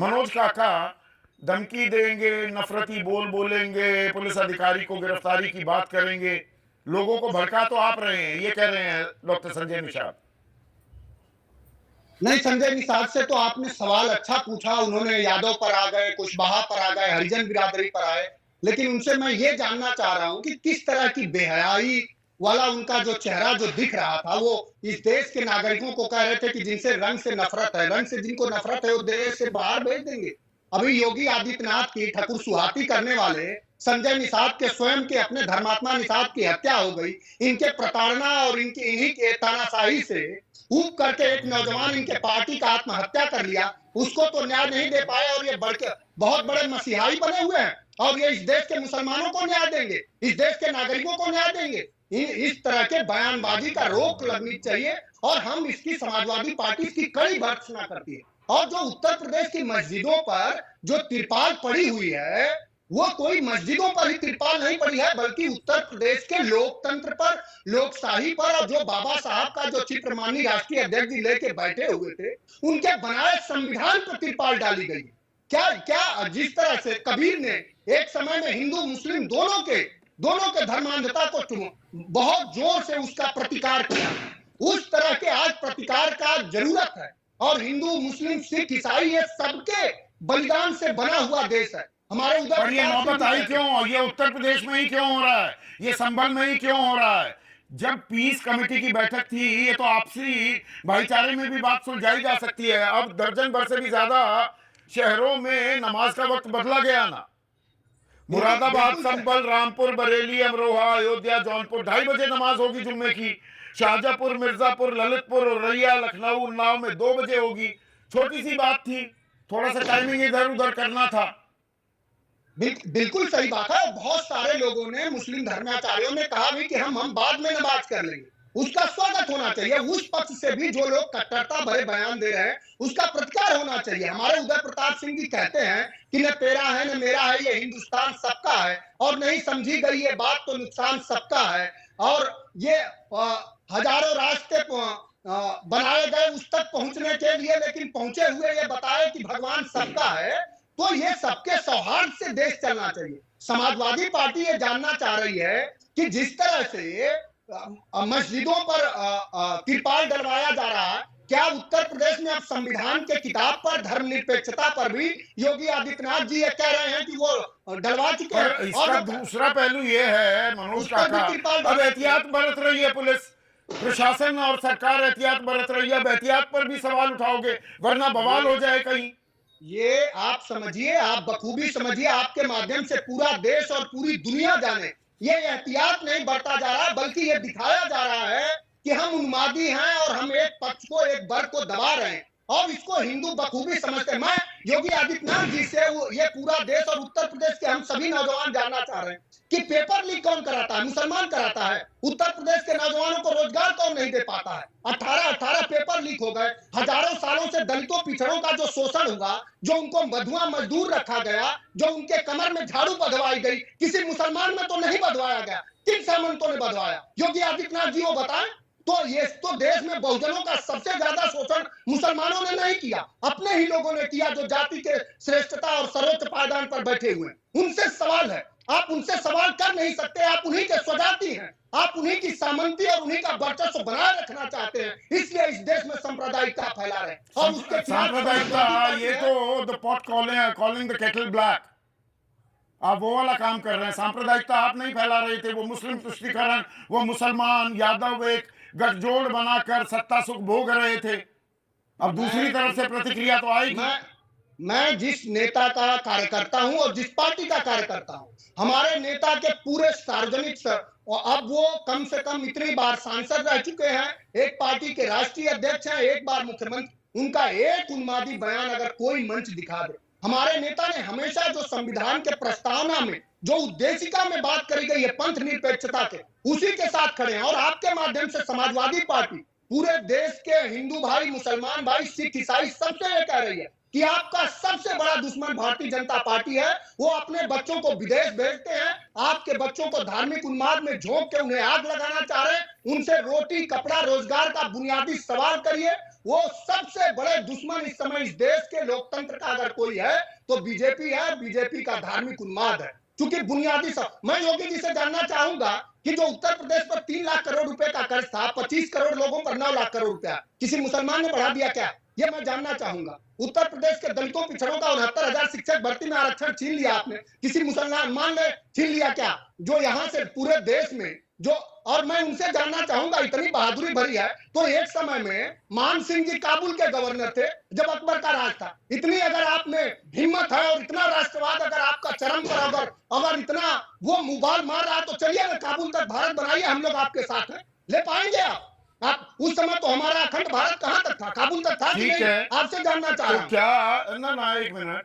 मनोज काका धमकी देंगे, नफरती बोल बोलेंगे, पुलिस अधिकारी को गिरफ्तारी की बात करेंगे, लोगों को भड़का तो आप रहे हैं, ये कह रहे हैं डॉक्टर संजय निषाद। नहीं, संजय निषाद से तो आपने सवाल अच्छा पूछा। उन्होंने यादव पर आ गए, कुशवाहा पर आ गए, हरिजन बिरादरी पर आए, लेकिन उनसे मैं ये जानना चाह रहा हूं कि किस तरह की बेहयाई वाला उनका जो चेहरा जो दिख रहा था, वो इस देश के नागरिकों को कह रहे थे कि जिनसे रंग से नफरत है, रंग से जिनको नफरत है वो देश से बाहर भेज देंगे। अभी योगी आदित्यनाथ की ठकुर सुहाती करने वाले संजय निषाद के स्वयं के अपने धर्मात्मा निषाद की हत्या हो गई। इनके प्रताड़ना और इनकी इन्हीं के तानाशाही से ऊब करके एक नौजवान इनके पार्टी का आत्महत्या कर लिया, उसको तो न्याय नहीं दे पाए और ये बहुत बड़े मसीहाई बने हुए हैं और ये इस देश के मुसलमानों को न्याय देंगे, इस देश के नागरिकों को न्याय देंगे। इस तरह के बयानबाजी का रोक लगनी चाहिए और हम इसकी समाजवादी पार्टी इसकी कड़ी भर्त्सना करती है। और जो उत्तर प्रदेश की मस्जिदों पर जो तिरपाल पड़ी हुई है, वो कोई मस्जिदों पर ही तिरपाल नहीं पड़ी है, बल्कि उत्तर प्रदेश के लोकतंत्र पर, लोकशाही पर, और जो बाबा साहब का जो चित्र माननीय राष्ट्रीय अध्यक्ष जी लेके बैठे हुए थे, उनके बनाए संविधान पर तिरपाल डाली गई। क्या क्या जिस तरह से कबीर ने एक समय में हिंदू मुस्लिम दोनों के धर्मांधता को बहुत जोर से उसका प्रतिकार किया, उस तरह के आज प्रतिकार का जरूरत है। और हिंदू मुस्लिम सिख ईसाई ये सबके बलिदान से बना हुआ देश है हमारे उधर। पर ये नौबत आई क्यों? ये उत्तर प्रदेश में ही क्यों हो रहा है? ये संभल में ही क्यों हो रहा है? जब पीस कमेटी की बैठक थी, ये तो आपसी भाईचारे में भी बात सुलझाई जा सकती है। अब दर्जन भर से भी ज्यादा शहरों में नमाज का वक्त बदला गया ना। मुरादाबाद, संभल, रामपुर, बरेली, अमरोहा, अयोध्या, जौनपुर 2:30 बजे नमाज होगी जुम्मे की। शाहजहांपुर, मिर्जापुर, ललितपुर, औरैया, लखनऊ, उन्नाव में 2 बजे होगी। छोटी सी बात थी, थोड़ा सा टाइमिंग इधर उधर करना था। बिल्कुल सही बात है। बहुत सारे लोगों ने, मुस्लिम धर्माचार्यों ने कहा भी कि हम बाद में नमाज कर लेंगे, उसका स्वागत होना चाहिए। उस पक्ष से भी जो लोग कट्टरता भरे बयान दे रहे हैं, उसका प्रतिकार होना चाहिए। हमारे उदय प्रताप सिंह जी कहते हैं कि न तेरा है न मेरा है, ये हिंदुस्तान सबका है, और नहीं समझी गई ये बात तो नुकसान सबका है। और ये हजारों रास्ते बनाए गए उस तक पहुंचने के लिए, लेकिन पहुंचे हुए ये बताए कि भगवान सबका है। तो ये सबके सौहार्द से देश चलना चाहिए। समाजवादी पार्टी ये जानना चाह रही है कि जिस तरह से मस्जिदों पर तिरपाल डलवाया जा रहा है, क्या उत्तर प्रदेश में अब संविधान के किताब पर, धर्मनिरपेक्षता पर भी योगी आदित्यनाथ जी ये कह रहे हैं कि वो डलवा चुके हैं। इसका दूसरा पहलू ये है मनोज काका, अब एहतियात बरत रही है पुलिस प्रशासन और सरकार, एहतियात बरत रही है। अब एहतियात पर भी सवाल उठाओगे, वरना बवाल हो जाए कहीं। ये आप समझिए, आप बखूबी समझिए, आपके माध्यम से पूरा देश और पूरी दुनिया जाने, ये एहतियात नहीं बरता जा रहा, बल्कि ये दिखाया जा रहा है कि हम उन्मादी हैं और हम एक पक्ष को, एक वर्ग को दबा रहे हैं, और इसको हिंदू बखूबी समझते हैं। मैं योगी आदित्यनाथ जी से ये पूरा देश और उत्तर प्रदेश के हम सभी नौजवान जानना चाह रहे हैं कि पेपर लीक कौन कराता है? मुसलमान कराता है। उत्तर प्रदेश के नौजवानों को रोजगार कौन नहीं दे पाता है? 18 पेपर लीक हो गए। हजारों सालों से दलितों पिछड़ों का जो शोषण हुआ, जो उनको बधुआ मजदूर रखा गया, जो उनके कमर में झाड़ू बधवाई गई, किसी मुसलमान में तो नहीं बधवाया गया। किन सामंतों ने बधवाया? योगी आदित्यनाथ जी वो बताएं। तो ये तो देश में बहुजनों का सबसे ज्यादा शोषण मुसलमानों ने नहीं किया, अपने ही लोगों ने किया, जो जाति के श्रेष्ठता और सर्वोच्च पायदान पर बैठे हुए हैं। उनसे सवाल है, आप उनसे सवाल कर नहीं सकते। आप उन्हीं के स्वजाति हैं, आप उन्हीं की सामंती और उन्हीं का वर्चस्व बनाए रखना चाहते हैं, इसलिए इस देश में सांप्रदायिकता फैला रहे हैं। और उसके सांप्रदायिकता, ये तो the pot calling the kettle black, आप वो वाला काम कर रहे हैं। सांप्रदायिकता आप नहीं फैला रहे थे, वो मुस्लिम तुष्टीकरण, वो मुसलमान यादव एक गठजोड़ बनाकर सत्ता सुख भोग रहे थे। अब दूसरी तरफ से प्रतिक्रिया तो आएगी। मैं जिस नेता का कार्यकर्ता हूं और जिस पार्टी का कार्यकर्ता हूं, हमारे नेता के पूरे सार्वजनिक अब वो कम से कम इतनी बार सांसद रह चुके हैं, एक पार्टी के राष्ट्रीय अध्यक्ष हैं, एक बार मुख्यमंत्री। उनका एक उन्मादी बयान अगर कोई मंच दिखा दे, हमारे नेता ने हमेशा जो संविधान के प्रस्तावना में, जो उद्देशिका में बात करी गई है पंथ निरपेक्षता के, उसी के साथ खड़े हैं। और आपके माध्यम से समाजवादी पार्टी पूरे देश के हिंदू भाई, मुसलमान भाई, सिख ईसाई सबसे ये कह रही है कि आपका सबसे बड़ा दुश्मन भारतीय जनता पार्टी है। वो अपने बच्चों को विदेश भेजते हैं, आपके बच्चों को धार्मिक उन्माद में झोंक के उन्हें आग लगाना चाह रहे हैं। उनसे रोटी, कपड़ा, रोजगार का बुनियादी सवाल करिए वो सबसे बड़े दुश्मन इस समय इस देश के लोकतंत्र का अगर कोई है तो बीजेपी है। बीजेपी का धार्मिक उन्माद है। क्योंकि बुनियादी सब मैं योगी जी से जानना चाहूंगा कि जो उत्तर प्रदेश पर 3 लाख करोड़ रुपए का कर्ज था, 25 करोड़ लोगों पर 9 लाख करोड़ रुपया किसी मुसलमान ने बढ़ा दिया क्या? ये मैं जानना चाहूंगा। उत्तर प्रदेश के दलितों पिछड़ों का 69,000 शिक्षक भर्ती में आरक्षण छीन लिया आपने, किसी मुसलमान ने छीन लिया क्या? जो यहां से पूरे देश में जो, और मैं उनसे जानना चाहूंगा, इतनी बहादुरी भरी है तो एक समय में मान सिंह जी काबुल के गवर्नर थे जब अकबर का राज था। इतनी अगर आप में हिम्मत है और इतना राष्ट्रवाद अगर आपका चरम पर अगर इतना वो मुबाल मार रहा है तो चलिए ना काबुल तक भारत बनाइए, हम लोग आपके साथ हैं। ले पाएंगे आप उस समय तो हमारा अखंड भारत कहां तक था? काबुल तक था कि ठीक नहीं? है। आपसे जानना चाह तो रहा हूं। क्या ना एक मिनट